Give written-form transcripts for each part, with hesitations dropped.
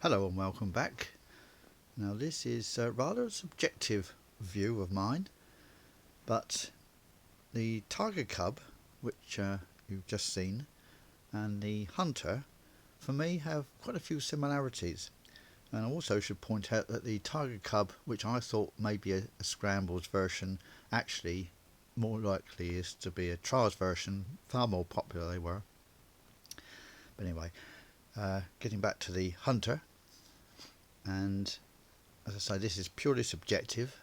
Hello and welcome back. Now this is rather a subjective view of mine, but the tiger cub, which you've just seen, and the hunter, for me, have quite a few similarities. And I also should point out that the tiger cub, which I thought may be a scrambles version, actually more likely is to be a trials version. Far more popular they were. But anyway, getting back to the hunter, and as I say, this is purely subjective,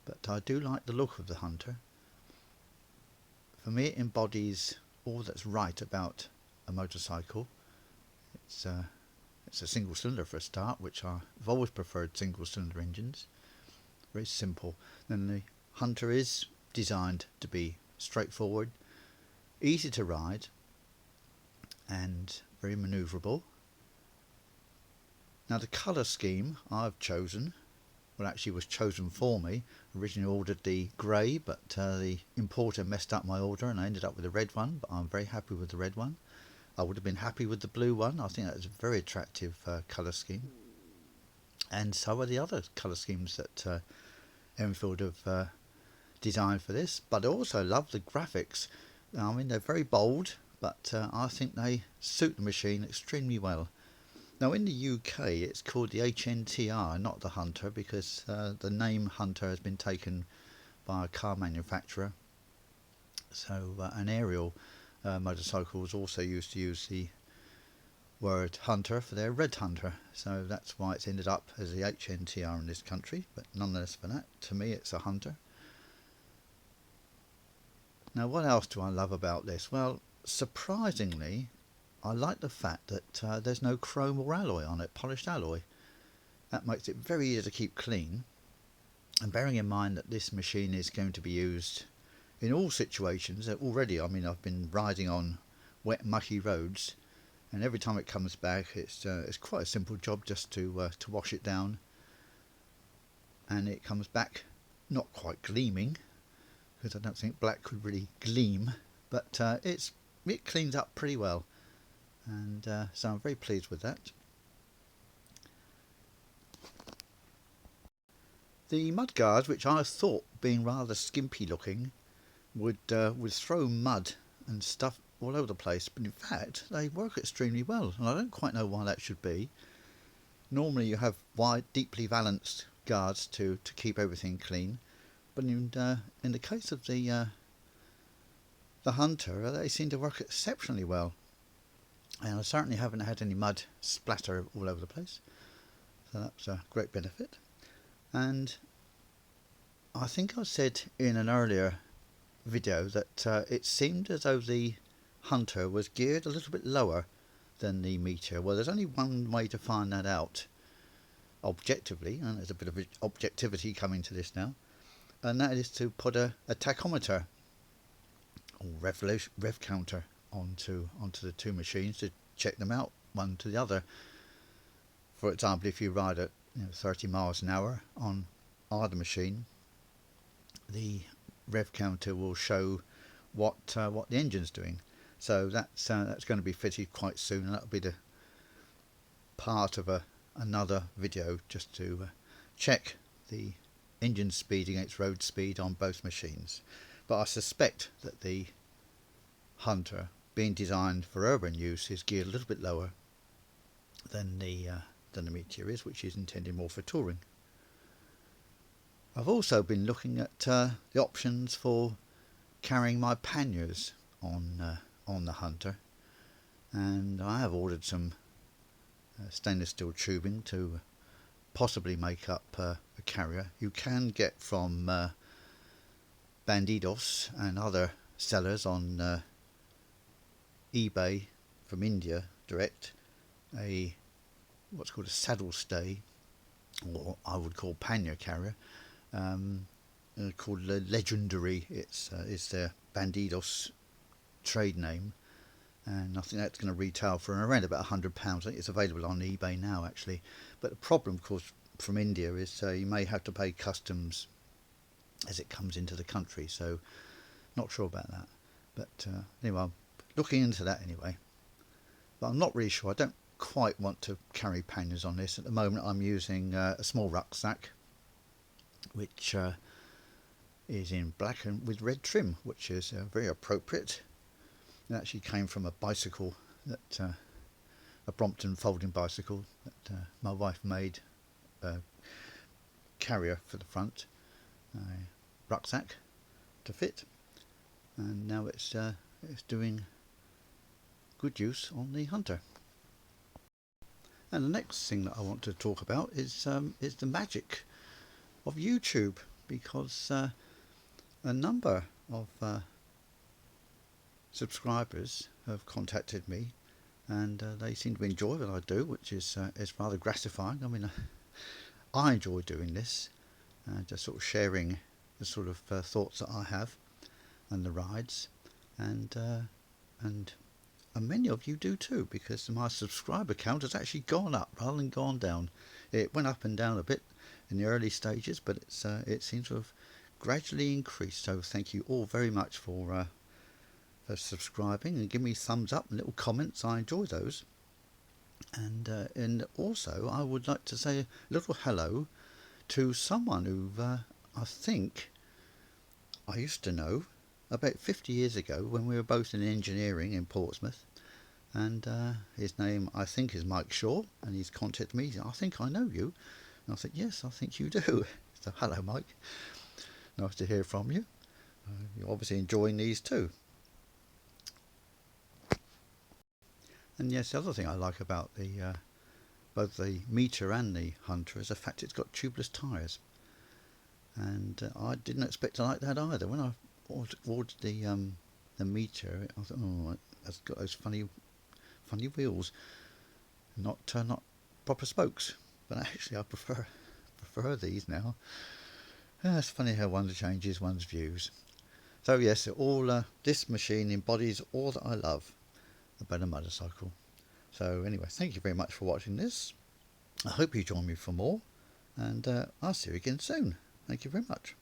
but I do like the look of the hunter. For me, it embodies all that's right about a motorcycle. It's a single cylinder for a start, which I've always preferred single cylinder engines. Very simple. Then the hunter is designed to be straightforward, easy to ride, and very manoeuvrable. Now the colour scheme I've chosen, well actually was chosen for me. Originally ordered the grey, but the importer messed up my order and I ended up with a red one, but I'm very happy with the red one. I would have been happy with the blue one. I think that is a very attractive colour scheme. And so are the other colour schemes that Enfield have designed for this. But I also love the graphics. I mean, they're very bold, but I think they suit the machine extremely well. Now in the UK it's called the HNTR, not the Hunter, because the name Hunter has been taken by a car manufacturer. So an aerial motorcycles also used to use the word Hunter for their Red Hunter, so that's why it's ended up as the HNTR in this country, but nonetheless for that, to me it's a Hunter. Now what else do I love about this? Well, surprisingly, I like the fact that there's no chrome or alloy on it, polished alloy. That makes it very easy to keep clean, and bearing in mind that this machine is going to be used in all situations already. I mean, I've been riding on wet mucky roads, and every time it comes back it's quite a simple job just to wash it down, and it comes back not quite gleaming, because I don't think black could really gleam, but it cleans up pretty well. And so I'm very pleased with that. The mudguards, which I thought, being rather skimpy looking, would throw mud and stuff all over the place, but in fact they work extremely well, and I don't quite know why that should be. Normally you have wide, deeply balanced guards to keep everything clean, but in the case of the Hunter, they seem to work exceptionally well. And I certainly haven't had any mud splatter all over the place, so that's a great benefit. And I think I said in an earlier video that it seemed as though the Hunter was geared a little bit lower than the Meteor. Well, there's only one way to find that out objectively, and there's a bit of objectivity coming to this now, and that is to put a tachometer or rev counter onto the two machines to check them out one to the other. For example, if you ride at 30 miles an hour on either machine, the rev counter will show what the engine's doing. So that's going to be fitted quite soon, and that'll be the part of another video just to check the engine speed against road speed on both machines. But I suspect that the Hunter, being designed for urban use, is geared a little bit lower than the Meteor is, which is intended more for touring. I've also been looking at the options for carrying my panniers on the Hunter, and I have ordered some stainless steel tubing to possibly make up a carrier. You can get from Bandidos and other sellers on eBay from India direct what's called a saddle stay, or I would call pannier carrier, called Legendary. It's their Bandidos trade name, and I think that's going to retail for around about £100. I think it's available on eBay now actually, but the problem of course from India is you may have to pay customs as it comes into the country, so not sure about that. But anyway, I'm looking into that anyway, but I'm not really sure. I don't quite want to carry panniers on this. At the moment I'm using a small rucksack which is in black and with red trim, which is very appropriate. It actually came from a bicycle that a Brompton folding bicycle that my wife made a carrier for the front, a rucksack to fit, and now it's doing good use on the Hunter. And the next thing that I want to talk about is the magic of YouTube, because a number of subscribers have contacted me, and they seem to enjoy what I do, which is rather gratifying. I mean, I enjoy doing this, just sort of sharing the sort of thoughts that I have and the rides, and many of you do too, because my subscriber count has actually gone up rather than gone down. It went up and down a bit in the early stages, but it seems to have gradually increased. So thank you all very much for subscribing and give me thumbs up and little comments. I enjoy those. And also I would like to say a little hello to someone who I think I used to know about 50 years ago when we were both in engineering in Portsmouth, and his name I think is Mike Shaw, and he's contacted me. I think I know you, and I said yes, I think you do. So hello Mike, nice to hear from you. You're obviously enjoying these too. And yes, the other thing I like about the both the Meter and the Hunter is the fact it's got tubeless tyres, and I didn't expect to like that either. When I ordered the Meter, I thought, oh, it's got those funny wheels, not proper spokes. But actually, I prefer these now. It's funny how one changes one's views. So yes, all this machine embodies all that I love about a motorcycle. So anyway, thank you very much for watching this. I hope you join me for more, and I'll see you again soon. Thank you very much.